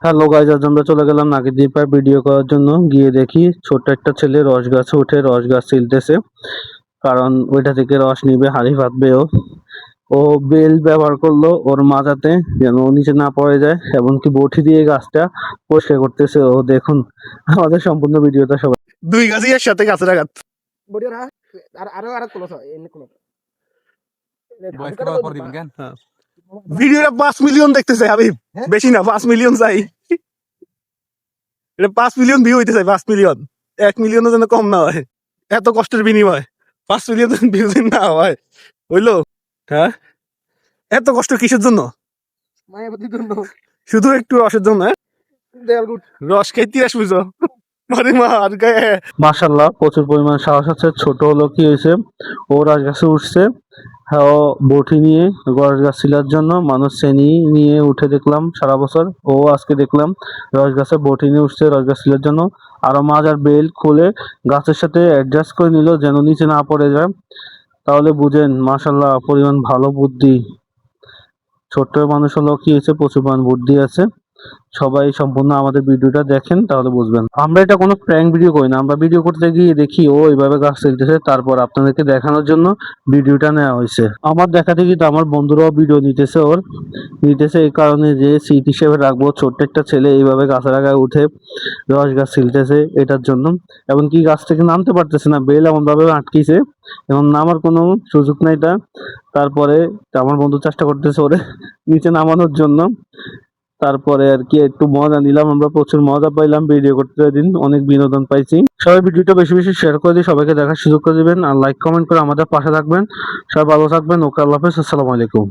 Hello guys, আজ আমরা চলে গেলাম নাগিরদ্বীপায় ভিডিও করার জন্য। গিয়ে দেখি ছোট্ট একটা ছেলে রস গাছে উঠে রস গাছ ছিলতেছে, কারণ ওইটা থেকে রস নিবে, হাঁড়ি পাতবে। ও বেল ব্যবহার করলো ওর মাজাতে, যেন ও নিচে না পড়ে যায়, এমনকি বটি দিয়ে গাছটা পরিষ্কার করতেছে ও। দেখুন আমাদের সম্পূর্ণ ভিডিওটা সবাই। দুই গাছই একসাথে গাছের আঘাত ভিডিওটা 5 মিলিয়ন দেখতেছে হাবিব, বেশি না 5 মিলিয়ন চাই। এটা 5 মিলিয়ন ভিউ হইতে চাই, 5 মিলিয়ন। 1 মিলিয়নের জন্য কম না হয়, এত কষ্টের বিনিময় 5 মিলিয়ন ভিউ না হয়, হইলো? হ্যাঁ, এত কষ্ট কিসের জন্য? মায়াবতীর জন্য, শুধু একটু রসের জন্য। রস খাই 30 বুঝো মারে মা আর গায়ে। মাশাল্লাহ, প্রচুর পরিমাণ সাহস আছে। ছোট হলো কি হয়েছে, ও রস গাছে উঠছে। হ্যাঁ, ও বটি নিয়ে রস গাছ ছিলার জন্য মানুষ শ্রেণী নিয়ে উঠে দেখলাম সারা বছর। ও আজকে দেখলাম রস গাছে বটি নিয়ে উঠছে রস গাছ ছিলার জন্য। আরো মাজার বেল খুলে গাছের সাথে অ্যাডজাস্ট করে নিল যেন নিচে না পড়ে যায়। তাহলে বুঝেন মাশাল্লাহ পরিমাণ ভালো বুদ্ধি। ছোট্ট মানুষ হলো কি হয়েছে, প্রচুর পরিমাণ বুদ্ধি আছে। সবাই সম্পূর্ণ আমাদের ভিডিওটা দেখেন, তাহলে বুঝবেন। আমরা এটা কোনো প্র্যাঙ্ক ভিডিও করি না, আমরা ভিডিও করতে গিয়ে দেখি ও এইভাবে গাছ চলতেছে, তারপর আপনাদেরকে দেখানোর জন্য ভিডিওটা নেওয়া হয়েছে। আমার দেখা দেখি তো আমার বন্ধুরাও ভিডিও নিতেছে, ওর নিতেছে এই কারণে যে স্মৃতি হিসেবে রাখবো। ছোট্ট একটা ছেলে এইভাবে গাছের আগায় উঠে রস গাছ ছিলতেছে, এটার জন্য। এমনকি গাছ থেকে নামতে পারতেছে না, বেল এমন ভাবে আটকিছে, এবং নামার কোনো সুযোগ নাই তার। তারপরে আমার বন্ধু চেষ্টা করতেছে ওরে নিচে নামানোর জন্য। তারপরে আর কি একটু মজা নিলাম, আমরা প্রচুর মজা পাইলাম ভিডিও করতে দিন, অনেক বিনোদন পাইছি। সবাই ভিডিওটা বেশি বেশি শেয়ার করে দিয়ে সবাইকে দেখার সুযোগ করে দিবেন, আর লাইক কমেন্ট করে আমাদের পাশে থাকবেন। সবাই ভালো থাকবেন। ওকে, আল্লাহ হাফেজ, আসসালামু আলাইকুম।